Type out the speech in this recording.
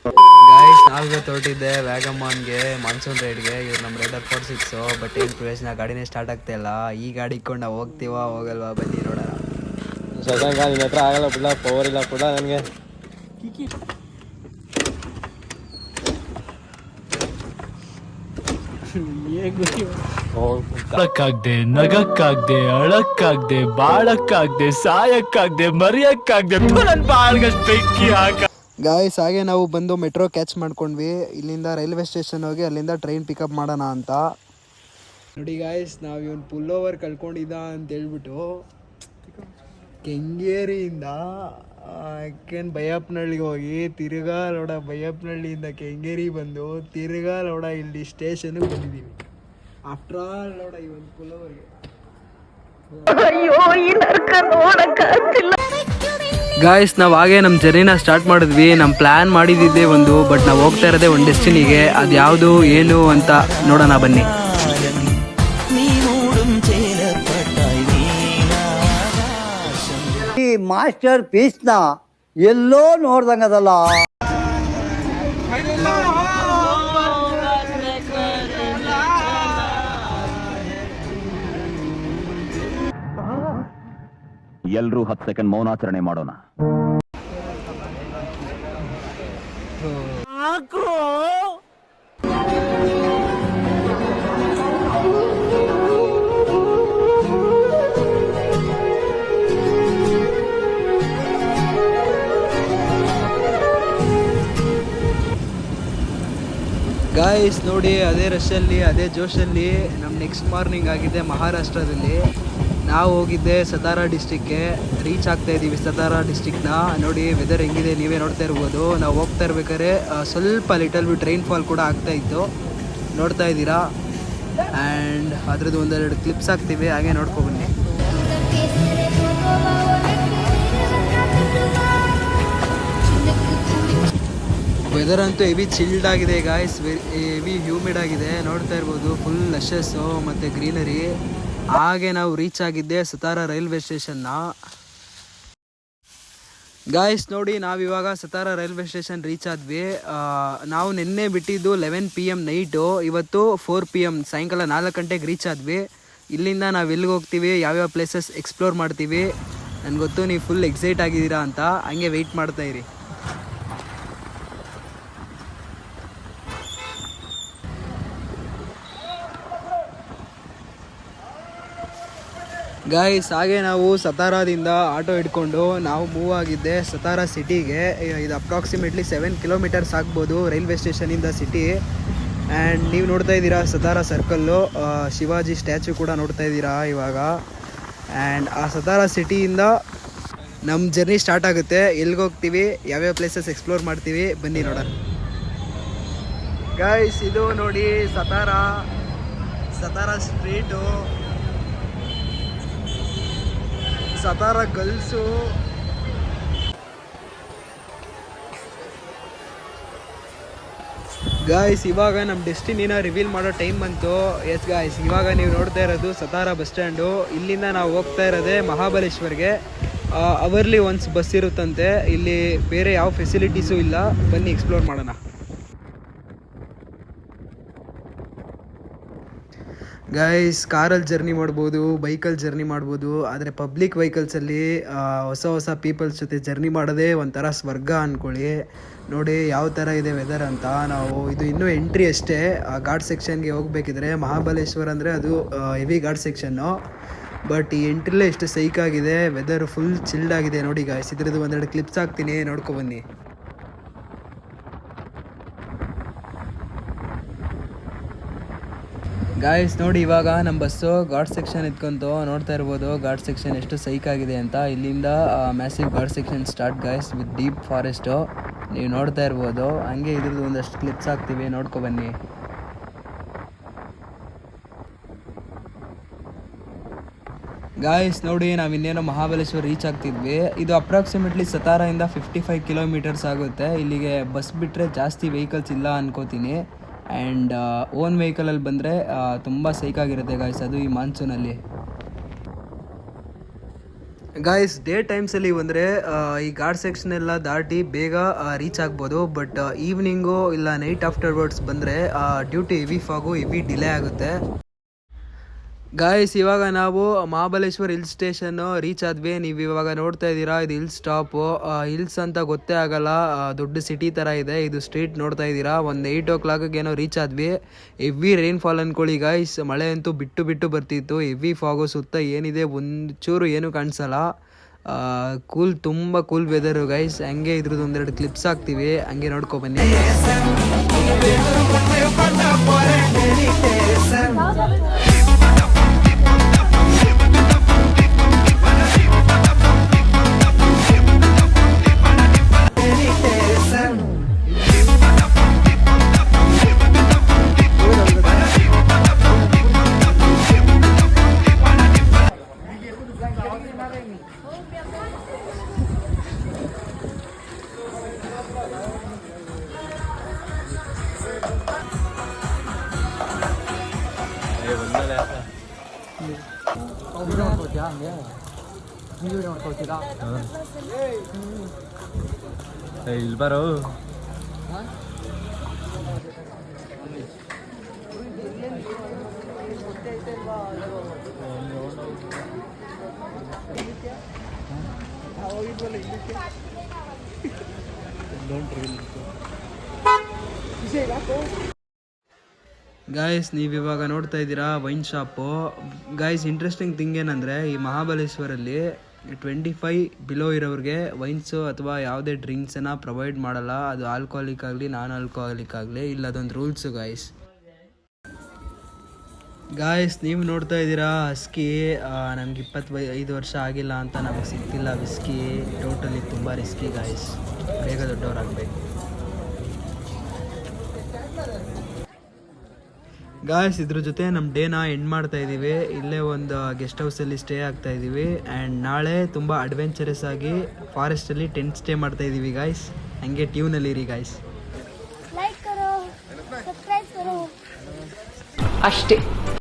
Guys ನಾವಿವತ್ತು ಹೊರಟಿದ್ದೆ ವ್ಯಾಗಮಾನ್ಗೆ monsoon ರೈಡ್ಗೆ. ಇವ್ರು ನಮ್ಮ ರೈಡರ್ 46. ಬಟ್ ಏನು ಪ್ರಯೋಜನ, ಗಾಡಿನೇ ಸ್ಟಾರ್ಟ್ ಆಗ್ತಾ ಇಲ್ಲ. ಈ ಗಾಡಿ ಇಟ್ಕೊಂಡು ನಾವು ಹೋಗ್ತೀವಾ ಹೋಗಲ್ವಾ ಬನ್ನಿ ನೋಡೋಣ. ನಿನ್ನ ಹತ್ರ ಆಗಲ್ಲ ಬಿಡ್ಲ, ಪವರ್ ಇಲ್ಲ ಬಿಡ ನನಗೆ. ಅಳಕ್ಕಾಗ್ದೆ, ನಗಕ್ಕಾಗ್ದೆ, ಅಳಕ್ಕಾಗ್ದೆ, ಬಾಳಕ್ಕಾಗ್ದೆ, ಸಾಯಕ್ಕಾಗ್ದೆ, ಮರಿಯಕ್ಕಾಗ್ದೆ, ನನ್ ಬಾಳ್ಗಷ್ಟು ಬೆಂಕಿ ಹಾಕ. ಗಾಯ್ಸ್ ಹಾಗೆ ನಾವು ಬಂದು ಮೆಟ್ರೋ ಕ್ಯಾಚ್ ಮಾಡ್ಕೊಂಡ್ವಿ. ಇಲ್ಲಿಂದ ರೈಲ್ವೆ ಸ್ಟೇಷನ್ ಹೋಗಿ ಅಲ್ಲಿಂದ ಟ್ರೈನ್ ಪಿಕಪ್ ಮಾಡೋಣ ಅಂತ. ನೋಡಿ ಗಾಯ್ಸ್, ನಾವು ಇವನು ಪುಲ್ ಓವರ್ ಕಳ್ಕೊಂಡಿದ್ದ ಅಂತ ಹೇಳ್ಬಿಟ್ಟು ಕೆಂಗೇರಿಯಿಂದ ಅಕ್ಕೇನು ಬೈಯಪ್ಪನಹಳ್ಳಿಗೆ ಹೋಗಿ ತಿರ್ಗಾ ಲೋಡ ಬೈಯಪ್ಪನಹಳ್ಳಿಯಿಂದ ಕೆಂಗೇರಿ ಬಂದು ತಿರ್ಗಾ ಲೋಡ ಇಲ್ಲಿ ಸ್ಟೇಷನ್ಗೆ ಬಂದಿದ್ದೀವಿ. ಆಫ್ಟರ್ ಆಲ್ ಲೋಡ ಈ ಒಂದು ಪುಲ್ ಓವರ್ಗೆ. ಗಾಯ್ಸ್ ನಾವು ಹಾಗೆ ನಮ್ಮ ಜರ್ನಿನ ಸ್ಟಾರ್ಟ್ ಮಾಡಿದ್ವಿ. ನಮ್ಮ ಪ್ಲ್ಯಾನ್ ಮಾಡಿದ್ದಿದ್ದೆ ಒಂದು, ಬಟ್ ನಾವು ಹೋಗ್ತಾ ಇರೋದೇ ಒಂದು ಡೆಸ್ಟಿನಿಗೆ. ಅದು ಯಾವುದು ಏನು ಅಂತ ನೋಡೋಣ ಬನ್ನಿ. ಈ ಮಾಸ್ಟರ್ ಪೀಸ್ನ ಎಲ್ಲೋ ನೋಡ್ದಂಗದಲ್ಲ. ಎಲ್ರೂ 10 ಸೆಕೆಂಡ್ ಮೌನಾಚರಣೆ ಮಾಡೋಣ. ಗಾಯ್ಸ್ ನೋಡಿ, ಅದೇ ರಶಲ್ಲಿ ಅದೇ ಜೋಶಲ್ಲಿ ನಮ್ಮ ನೆಕ್ಸ್ಟ್ ಮಾರ್ನಿಂಗ್ ಆಗಿದೆ ಮಹಾರಾಷ್ಟ್ರದಲ್ಲಿ. ನಾವು ಹೋಗಿದ್ದೆ ಸತಾರಾ ಡಿಸ್ಟಿಕ್ಗೆ. ರೀಚ್ ಆಗ್ತಾ ಇದ್ದೀವಿ ಸತಾರಾ ಡಿಸ್ಟಿಕ್ನ. ನೋಡಿ ವೆದರ್ ಹೆಂಗಿದೆ ನೀವೇ ನೋಡ್ತಾ ಇರ್ಬೋದು. ನಾವು ಹೋಗ್ತಾ ಇರ್ಬೇಕಾದ್ರೆ ಸ್ವಲ್ಪ ಲಿಟಲ್ ಬಿಟ್ ರೈನ್ ಫಾಲ್ ಕೂಡ ಆಗ್ತಾ ಇತ್ತು, ನೋಡ್ತಾ ಇದ್ದೀರಾ. ಆ್ಯಂಡ್ ಅದ್ರದ್ದು ಒಂದೆರಡು ಕ್ಲಿಪ್ಸ್ ಹಾಕ್ತೀವಿ, ಹಾಗೆ ನೋಡ್ಕೊಬನ್ನಿ. ವೆದರ್ ಅಂತೂ ಹೆವಿ ಚಿಲ್ಡ್ ಆಗಿದೆ ಗಾಯ್ಸ್, ಹೆವಿ ಹ್ಯೂಮಿಡ್ ಆಗಿದೆ, ನೋಡ್ತಾ ಇರ್ಬೋದು. ಫುಲ್ ಲಶಸ್ಸು ಮತ್ತು ಗ್ರೀನರಿ. ಹಾಗೆ ನಾವು ರೀಚ್ ಆಗಿದ್ದೆ ಸತಾರಾ ರೈಲ್ವೆ ಸ್ಟೇಷನ್ನ. ಗಾಯ್ಸ್ ನೋಡಿ, ನಾವಿವಾಗ ಸತಾರಾ ರೈಲ್ವೆ ಸ್ಟೇಷನ್ ರೀಚ್ ಆದ್ವಿ. ನಾವು ನಿನ್ನೆ ಬಿಟ್ಟಿದ್ದು 11 PM ನೈಟು. ಇವತ್ತು 4 PM ಸಾಯಂಕಾಲ 4 ಗಂಟೆಗೆ ರೀಚ್ ಆದ್ವಿ. ಇಲ್ಲಿಂದ ನಾವು ಎಲ್ಲಿಗೆ ಹೋಗ್ತೀವಿ, ಯಾವ್ಯಾವ ಪ್ಲೇಸಸ್ ಎಕ್ಸ್ಪ್ಲೋರ್ ಮಾಡ್ತೀವಿ, ನನಗೆ ಗೊತ್ತು ನೀವು ಫುಲ್ ಎಕ್ಸೈಟ್ ಆಗಿದ್ದೀರಾ ಅಂತ. ಹಂಗೆ ವೆಯ್ಟ್ ಮಾಡ್ತಾ ಇರಿ. ಗಾಯ್ಸ್ ಹಾಗೆ ನಾವು ಸತಾರಾದಿಂದ ಆಟೋ ಹಿಡ್ಕೊಂಡು ನಾವು ಮೂವ್ ಆಗಿದ್ದೆ ಸತಾರಾ ಸಿಟಿಗೆ. ಇದು ಅಪ್ರಾಕ್ಸಿಮೇಟ್ಲಿ 7 ಕಿಲೋಮೀಟರ್ಸ್ ಆಗ್ಬೋದು ರೈಲ್ವೆ ಸ್ಟೇಷನಿಂದ ಸಿಟಿ. ಆ್ಯಂಡ್ ನೀವು ನೋಡ್ತಾ ಇದ್ದೀರಾ ಸತಾರಾ ಸರ್ಕಲ್ಲು, ಶಿವಾಜಿ ಸ್ಟ್ಯಾಚು ಕೂಡ ನೋಡ್ತಾ ಇದ್ದೀರಾ ಇವಾಗ. ಆ್ಯಂಡ್ ಆ ಸತಾರಾ ಸಿಟಿಯಿಂದ ನಮ್ಮ ಜರ್ನಿ ಸ್ಟಾರ್ಟ್ ಆಗುತ್ತೆ. ಎಲ್ಲಿಗೆ ಹೋಗ್ತೀವಿ, ಯಾವ್ಯಾವ ಪ್ಲೇಸಸ್ ಎಕ್ಸ್ಪ್ಲೋರ್ ಮಾಡ್ತೀವಿ, ಬನ್ನಿ ನೋಡೋಣ. ಗಾಯ್ಸ್ ಇದು ನೋಡಿ Satara street, Satara girls. Guys ಇವಾಗ ನಮ್ಮ ಡೆಸ್ಟಿನಿನ ರಿವೀಲ್ ಮಾಡೋ ಟೈಮ್ ಬಂತು. ಎಸ್ ಗಾಯ್ಸ್, ಇವಾಗ ನೀವು ನೋಡ್ತಾ ಇರೋದು ಸತಾರಾ ಬಸ್ ಸ್ಟ್ಯಾಂಡು. ಇಲ್ಲಿಂದ ನಾವು ಹೋಗ್ತಾ ಇರೋದೇ ಮಹಾಬಲೇಶ್ವರ್ಗೆ. ಅವರ್ಲಿ ಒನ್ಸ್ ಬಸ್ ಇರುತ್ತಂತೆ. ಇಲ್ಲಿ ಬೇರೆ ಯಾವ ಫೆಸಿಲಿಟೀಸು ಇಲ್ಲ, ಬನ್ನಿ ಎಕ್ಸ್ಪ್ಲೋರ್ ಮಾಡೋಣ. ಗೈಸ್ ಕಾರಲ್ಲಿ ಜರ್ನಿ ಮಾಡ್ಬೋದು, ಬೈಕಲ್ಲಿ ಜರ್ನಿ ಮಾಡ್ಬೋದು, ಆದರೆ ಪಬ್ಲಿಕ್ ವೆಹಿಕಲ್ಸಲ್ಲಿ ಹೊಸ ಪೀಪಲ್ಸ್ ಜೊತೆ ಜರ್ನಿ ಮಾಡೋದೇ ಒಂಥರ ಸ್ವರ್ಗ ಅಂದ್ಕೊಳ್ಳಿ. ನೋಡಿ ಯಾವ ಥರ ಇದೆ ವೆದರ್ ಅಂತ. ನಾವು ಇದು ಇನ್ನೂ ಎಂಟ್ರಿ ಅಷ್ಟೇ. ಘಾಟ್ ಸೆಕ್ಷನ್ಗೆ ಹೋಗ್ಬೇಕಿದ್ರೆ ಮಹಾಬಲೇಶ್ವರ ಅಂದರೆ ಅದು ಹೆವಿ ಘಾಟ್ ಸೆಕ್ಷನ್ನು. ಬಟ್ ಈ ಎಂಟ್ರಿಲೇ ಎಷ್ಟು ಸೈಕಾಗಿದೆ, ವೆದರ್ ಫುಲ್ ಚಿಲ್ಡ್ ಆಗಿದೆ ನೋಡಿ ಗಾಯ್ಸ್. ಇದ್ರದ್ದು ಒಂದೆರಡು ಕ್ಲಿಪ್ಸ್ ಹಾಕ್ತೀನಿ, ನೋಡ್ಕೊಬನ್ನಿ. ಗಾಯ್ಸ್ ನೋಡಿ ಇವಾಗ ನಮ್ಮ ಬಸ್ಸು ಘಾಟ್ ಸೆಕ್ಷನ್ ಇಟ್ಕೊಂತು, ನೋಡ್ತಾ ಇರ್ಬೋದು ಘಾಟ್ ಸೆಕ್ಷನ್ ಎಷ್ಟು ಸೈಕಾಗಿದೆ ಅಂತ. ಇಲ್ಲಿಂದ massive ghat section start guys with deep forest, ನೀವು ನೋಡ್ತಾ ಇರ್ಬೋದು. ಹಂಗೆ ಇದ್ರದ್ದು ಒಂದಷ್ಟು ಕ್ಲಿಪ್ಸ್ ಹಾಕ್ತೀವಿ, ನೋಡ್ಕೊಬನ್ನಿ. ಗಾಯ್ಸ್ ನೋಡಿ ನಾವು ಇನ್ನೇನೋ ಮಹಾಬಲೇಶ್ವರ ರೀಚ್ ಆಗ್ತಿದ್ವಿ. ಇದು ಅಪ್ರಾಕ್ಸಿಮೇಟ್ಲಿ ಸತಾರಾಯಿಂದ 55 ಕಿಲೋಮೀಟರ್ಸ್ ಆಗುತ್ತೆ. ಇಲ್ಲಿಗೆ ಬಸ್ ಬಿಟ್ಟರೆ ಜಾಸ್ತಿ ವೆಹಿಕಲ್ಸ್ ಇಲ್ಲ ಅನ್ಕೋತೀನಿ. ಆ್ಯಂಡ್ ಓನ್ ವೆಹಿಕಲಲ್ಲಿ ಬಂದರೆ ತುಂಬ ಸೈಕಾಗಿರುತ್ತೆ ಗಾಯ್ಸ್, ಅದು ಈ ಮಾನ್ಸೂನಲ್ಲಿ. ಗಾಯ್ಸ್ ಡೇ ಟೈಮ್ಸಲ್ಲಿ ಬಂದರೆ ಈ ಘಾಟ್ ಸೆಕ್ಷನ್ ಎಲ್ಲ ದಾಟಿ ಬೇಗ ರೀಚ್ ಆಗ್ಬೋದು. ಬಟ್ ಈವ್ನಿಂಗು ಇಲ್ಲ ನೈಟ್ ಆಫ್ಟರ್ವರ್ಡ್ಸ್ ಬಂದರೆ duty heavy fog heavy delay ಆಗುತ್ತೆ. ಗಾಯ್ಸ್ ಇವಾಗ ನಾವು ಮಹಾಬಲೇಶ್ವರ್ ಹಿಲ್ ಸ್ಟೇಷನ್ನು ರೀಚ್ ಆದ್ವಿ. ನೀವು ಇವಾಗ ನೋಡ್ತಾ ಇದ್ದೀರಾ, ಇದು ಹಿಲ್ ಸ್ಟಾಪು. ಹಿಲ್ಸ್ ಅಂತ ಗೊತ್ತೇ ಆಗಲ್ಲ, ದೊಡ್ಡ ಸಿಟಿ ಥರ ಇದೆ. ಇದು ಸ್ಟ್ರೀಟ್ ನೋಡ್ತಾ ಇದ್ದೀರಾ. ಒಂದು 8 o'clock ಏನೋ ರೀಚ್ ಆದ್ವಿ. ಹೆವಿ ರೈನ್ಫಾಲ್ ಅಂದ್ಕೊಳ್ಳಿ ಗಾಯ್ಸ್. ಮಳೆ ಅಂತೂ ಬಿಟ್ಟು ಬರ್ತಿತ್ತು. ಹೆವಿ ಫಾಗು, ಸುತ್ತ ಏನಿದೆ ಒಂದು ಚೂರು ಏನೂ ಕಾಣಿಸಲ್ಲ. ತುಂಬ ಕೂಲ್ ವೆದರು ಗೈಸ್. ಹಂಗೆ ಇದ್ರದ್ದು ಒಂದೆರಡು ಕ್ಲಿಪ್ಸ್ ಹಾಕ್ತೀವಿ, ಹಂಗೆ ನೋಡ್ಕೊ ಬನ್ನಿ. ಇಲ್ಲಿ ಬರೋ ಗಾಯ್ಸ್ ನೀವಿವಾಗ ನೋಡ್ತಾ ಇದ್ದೀರಾ wine shop. Guys interesting thing ಏನಂದರೆ, ಈ ಮಹಾಬಲೇಶ್ವರಲ್ಲಿ 25 ಬಿಲೋ ಇರೋರಿಗೆ ವೈನ್ಸು ಅಥವಾ ಯಾವುದೇ ಡ್ರಿಂಕ್ಸನ್ನು ಪ್ರೊವೈಡ್ ಮಾಡಲ್ಲ. ಅದು ಆಲ್ಕೋಹಾಲಿಕ್ ಆಗಲಿ ನಾನ್ ಆಲ್ಕೋಹಾಲಿಕ್ ಆಗಲಿ, ಇಲ್ಲ ಅದೊಂದು ರೂಲ್ಸು ಗಾಯ್ಸ್. ಗಾಯ್ಸ್ ನೀವು ನೋಡ್ತಾ ಇದ್ದೀರಾ ಹಸ್ಕಿ. ನಮ್ಗೆ 25 ವರ್ಷ ಆಗಿಲ್ಲ ಅಂತ ನಮಗೆ ಸಿಗ್ತಿಲ್ಲ ವಿಸ್ಕಿ. ಟೋಟಲಿ ತುಂಬ ರಿಸ್ಕಿ ಗಾಯ್ಸ್, ಬೇಗ ದೊಡ್ಡವರಾಗಬೇಕು. ಗಾಯ್ಸ್ ಇದ್ರ ಜೊತೆ ನಮ್ಮ ಡೇನ ಎಂಡ್ ಮಾಡ್ತಾ ಇದ್ದೀವಿ. ಇಲ್ಲೇ ಒಂದು ಗೆಸ್ಟ್ ಹೌಸಲ್ಲಿ ಸ್ಟೇ ಆಗ್ತಾ ಇದ್ದೀವಿ. ಆ್ಯಂಡ್ ನಾಳೆ ತುಂಬ ಅಡ್ವೆಂಚರಸ್ ಆಗಿ ಫಾರೆಸ್ಟಲ್ಲಿ ಟೆಂಟ್ ಸ್ಟೇ ಮಾಡ್ತಾ ಇದ್ದೀವಿ ಗಾಯ್ಸ್. ಹಂಗೆ ಟ್ಯೂನಲ್ಲಿ ಇರಿ ಗಾಯ್ಸ್. लाइक करो, सब्सक्राइब करो. ಅಷ್ಟೇ.